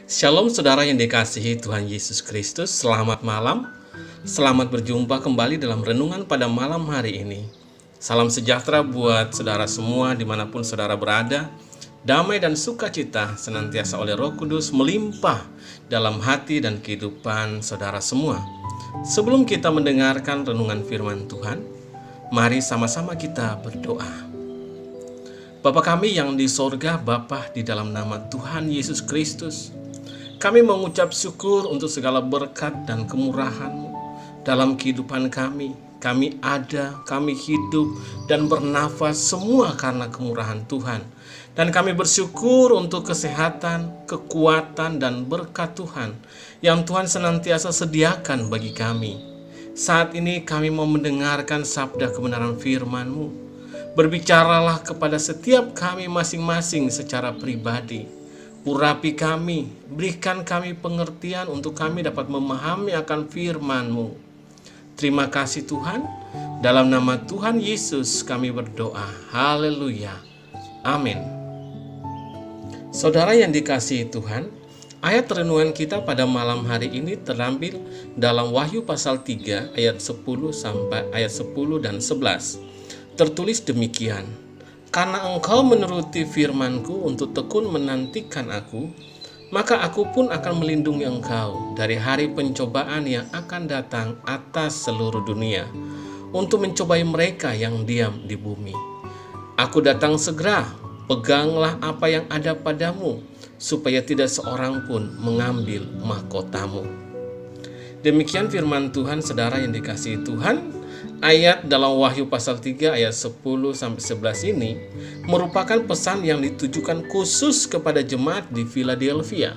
Shalom saudara yang dikasihi Tuhan Yesus Kristus, selamat malam. Selamat berjumpa kembali dalam renungan pada malam hari ini. Salam sejahtera buat saudara semua dimanapun saudara berada. Damai dan sukacita senantiasa oleh Roh Kudus melimpah dalam hati dan kehidupan saudara semua. Sebelum kita mendengarkan renungan firman Tuhan, mari sama-sama kita berdoa. Bapa kami yang di sorga, Bapa, di dalam nama Tuhan Yesus Kristus, kami mengucap syukur untuk segala berkat dan kemurahan-Mu dalam kehidupan kami. Kami ada, kami hidup dan bernafas semua karena kemurahan Tuhan. Dan kami bersyukur untuk kesehatan, kekuatan, dan berkat Tuhan yang Tuhan senantiasa sediakan bagi kami. Saat ini kami mau mendengarkan sabda kebenaran firman-Mu. Berbicaralah kepada setiap kami masing-masing secara pribadi. Urapi kami, berikan kami pengertian untuk kami dapat memahami akan firman-Mu. Terima kasih Tuhan, dalam nama Tuhan Yesus kami berdoa. Haleluya. Amin. Saudara yang dikasihi Tuhan, ayat renungan kita pada malam hari ini terambil dalam Wahyu pasal 3 ayat 10 sampai ayat 10 dan 11. Tertulis demikian, "Karena engkau menuruti firman-Ku untuk tekun menantikan Aku, maka Aku pun akan melindungi engkau dari hari pencobaan yang akan datang atas seluruh dunia, untuk mencobai mereka yang diam di bumi. Aku datang segera, peganglah apa yang ada padamu, supaya tidak seorang pun mengambil mahkotamu." Demikian firman Tuhan, saudara yang dikasihi Tuhan. Ayat dalam Wahyu pasal 3 ayat 10-11 ini merupakan pesan yang ditujukan khusus kepada jemaat di Philadelphia,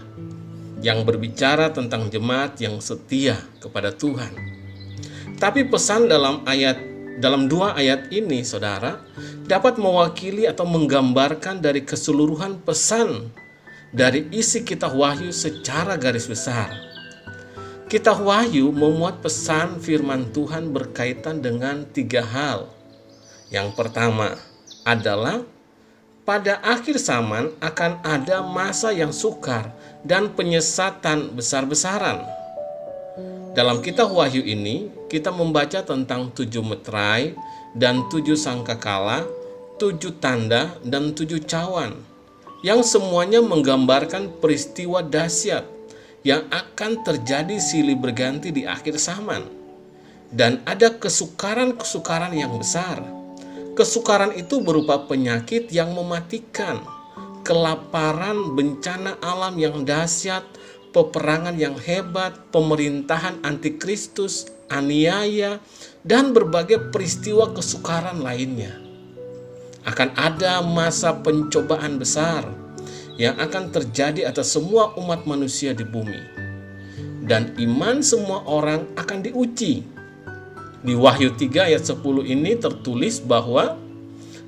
yang berbicara tentang jemaat yang setia kepada Tuhan. Tapi pesan dalam dua ayat ini, saudara, dapat mewakili atau menggambarkan dari keseluruhan pesan dari isi kitab Wahyu secara garis besar. Kitab Wahyu memuat pesan firman Tuhan berkaitan dengan tiga hal. Yang pertama adalah pada akhir zaman akan ada masa yang sukar dan penyesatan besar-besaran. Dalam kitab Wahyu ini kita membaca tentang 7 meterai dan 7 sangkakala, 7 tanda dan 7 cawan, yang semuanya menggambarkan peristiwa dahsyat yang akan terjadi silih berganti di akhir zaman. Dan ada kesukaran-kesukaran yang besar. Kesukaran itu berupa penyakit yang mematikan, kelaparan, bencana alam yang dahsyat, peperangan yang hebat, pemerintahan antikristus, aniaya, dan berbagai peristiwa kesukaran lainnya. Akan ada masa pencobaan besar yang akan terjadi atas semua umat manusia di bumi. Dan iman semua orang akan diuji. Di Wahyu 3 ayat 10 ini tertulis bahwa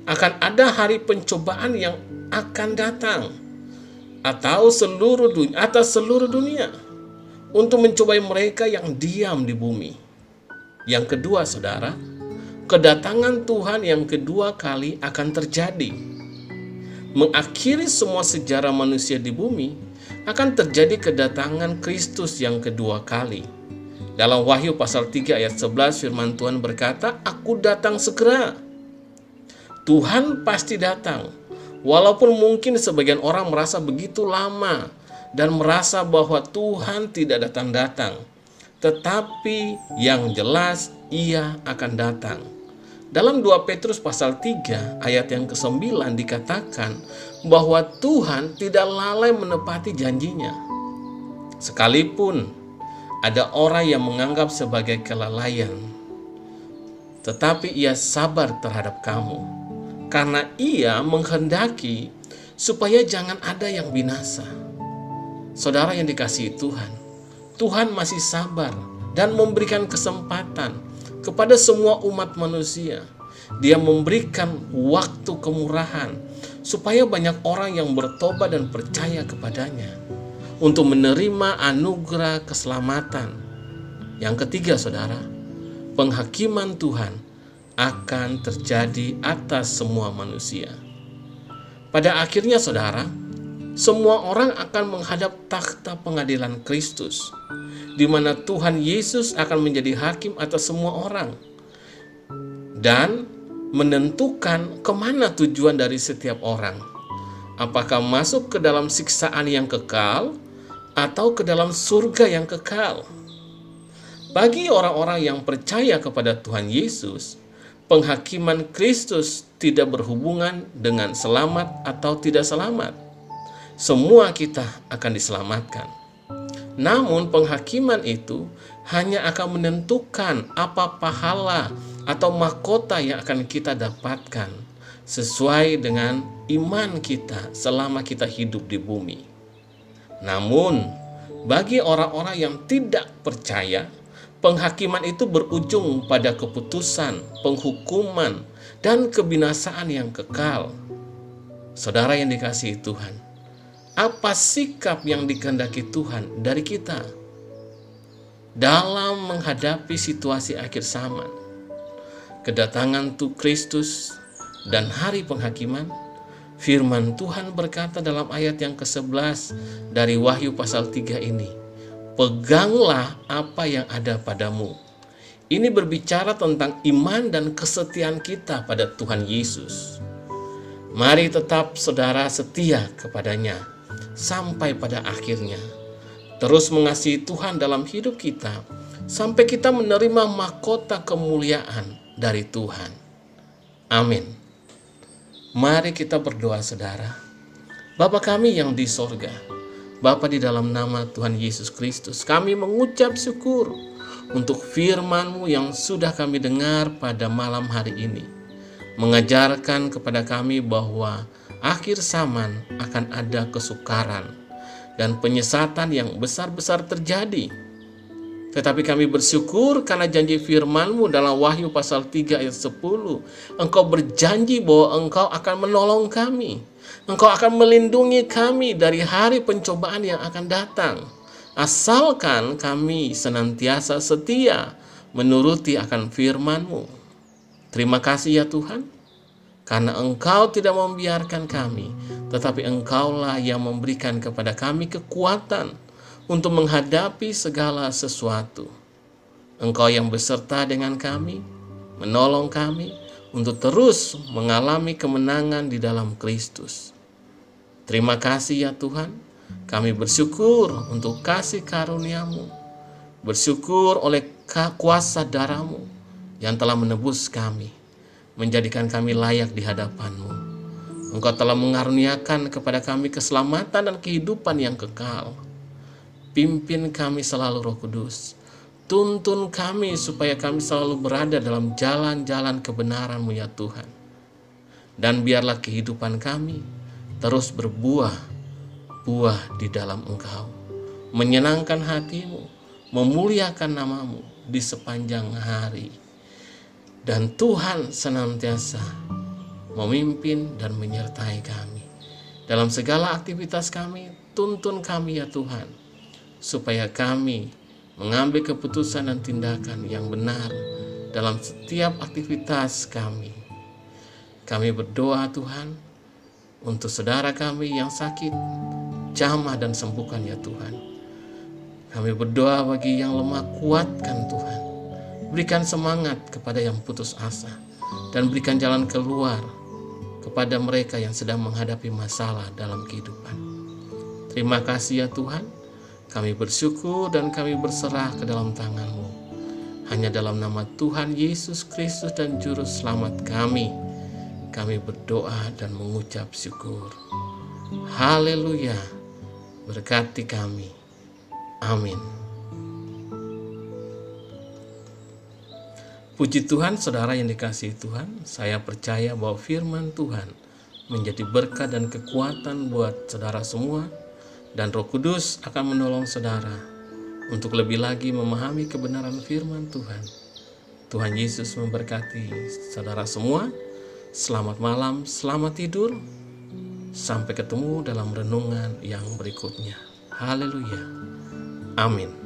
akan ada hari pencobaan yang akan datang atas seluruh dunia untuk mencobai mereka yang diam di bumi. Yang kedua, saudara, kedatangan Tuhan yang kedua kali akan terjadi. Mengakhiri semua sejarah manusia di bumi, akan terjadi kedatangan Kristus yang kedua kali. Dalam Wahyu pasal 3 ayat 11 firman Tuhan berkata, "Aku datang segera." Tuhan pasti datang. Walaupun mungkin sebagian orang merasa begitu lama dan merasa bahwa Tuhan tidak datang-datang, tetapi yang jelas Ia akan datang. Dalam 2 Petrus pasal 3 ayat yang ke-9 dikatakan bahwa Tuhan tidak lalai menepati janjinya. Sekalipun ada orang yang menganggap sebagai kelalaian, tetapi Ia sabar terhadap kamu, karena Ia menghendaki supaya jangan ada yang binasa. Saudara yang dikasihi Tuhan, Tuhan masih sabar dan memberikan kesempatan kepada semua umat manusia. Dia memberikan waktu kemurahan supaya banyak orang yang bertobat dan percaya kepadanya untuk menerima anugerah keselamatan. Yang ketiga, saudara, penghakiman Tuhan akan terjadi atas semua manusia. Pada akhirnya, saudara, semua orang akan menghadap takhta pengadilan Kristus, di mana Tuhan Yesus akan menjadi hakim atas semua orang dan menentukan kemana tujuan dari setiap orang. Apakah masuk ke dalam siksaan yang kekal atau ke dalam surga yang kekal? Bagi orang-orang yang percaya kepada Tuhan Yesus, penghakiman Kristus tidak berhubungan dengan selamat atau tidak selamat. Semua kita akan diselamatkan. Namun penghakiman itu hanya akan menentukan apa pahala atau mahkota yang akan kita dapatkan sesuai dengan iman kita selama kita hidup di bumi. Namun, bagi orang-orang yang tidak percaya, penghakiman itu berujung pada keputusan, penghukuman, dan kebinasaan yang kekal. Saudara yang dikasihi Tuhan, apa sikap yang dikehendaki Tuhan dari kita dalam menghadapi situasi akhir zaman, kedatangan Tuhan Kristus, dan hari penghakiman? Firman Tuhan berkata dalam ayat yang ke-11 dari Wahyu pasal 3 ini, "Peganglah apa yang ada padamu." Ini berbicara tentang iman dan kesetiaan kita pada Tuhan Yesus. Mari tetap saudara setia kepadanya sampai pada akhirnya. Terus mengasihi Tuhan dalam hidup kita sampai kita menerima mahkota kemuliaan dari Tuhan. Amin. Mari kita berdoa saudara. Bapa kami yang di sorga, Bapa, di dalam nama Tuhan Yesus Kristus, kami mengucap syukur untuk firman-Mu yang sudah kami dengar pada malam hari ini. Mengajarkan kepada kami bahwa akhir zaman akan ada kesukaran dan penyesatan yang besar-besar terjadi. Tetapi kami bersyukur karena janji firman-Mu dalam Wahyu pasal 3 ayat 10. Engkau berjanji bahwa Engkau akan menolong kami. Engkau akan melindungi kami dari hari pencobaan yang akan datang. Asalkan kami senantiasa setia menuruti akan firman-Mu. Terima kasih ya Tuhan, karena Engkau tidak membiarkan kami, tetapi Engkaulah yang memberikan kepada kami kekuatan untuk menghadapi segala sesuatu. Engkau yang beserta dengan kami, menolong kami untuk terus mengalami kemenangan di dalam Kristus. Terima kasih ya Tuhan, kami bersyukur untuk kasih karunia-Mu, bersyukur oleh kuasa darah-Mu yang telah menebus kami, menjadikan kami layak di hadapan-Mu. Engkau telah mengaruniakan kepada kami keselamatan dan kehidupan yang kekal. Pimpin kami selalu Roh Kudus. Tuntun kami supaya kami selalu berada dalam jalan-jalan kebenaran-Mu ya Tuhan. Dan biarlah kehidupan kami terus berbuah di dalam Engkau. Menyenangkan hati-Mu, memuliakan nama-Mu di sepanjang hari. Dan Tuhan senantiasa memimpin dan menyertai kami. Dalam segala aktivitas kami, tuntun kami ya Tuhan, supaya kami mengambil keputusan dan tindakan yang benar dalam setiap aktivitas kami. Kami berdoa Tuhan untuk saudara kami yang sakit, jamah dan sembuhkan ya Tuhan. Kami berdoa bagi yang lemah, kuatkan Tuhan. Berikan semangat kepada yang putus asa, dan berikan jalan keluar kepada mereka yang sedang menghadapi masalah dalam kehidupan. Terima kasih ya Tuhan. Kami bersyukur dan kami berserah ke dalam tangan-Mu. Hanya dalam nama Tuhan Yesus Kristus dan Juru Selamat kami berdoa dan mengucap syukur. Haleluya. Berkati kami. Amin. Puji Tuhan, saudara yang dikasihi Tuhan. Saya percaya bahwa firman Tuhan menjadi berkat dan kekuatan buat saudara semua. Dan Roh Kudus akan menolong saudara untuk lebih lagi memahami kebenaran firman Tuhan. Tuhan Yesus memberkati saudara semua. Selamat malam, selamat tidur. Sampai ketemu dalam renungan yang berikutnya. Haleluya. Amin.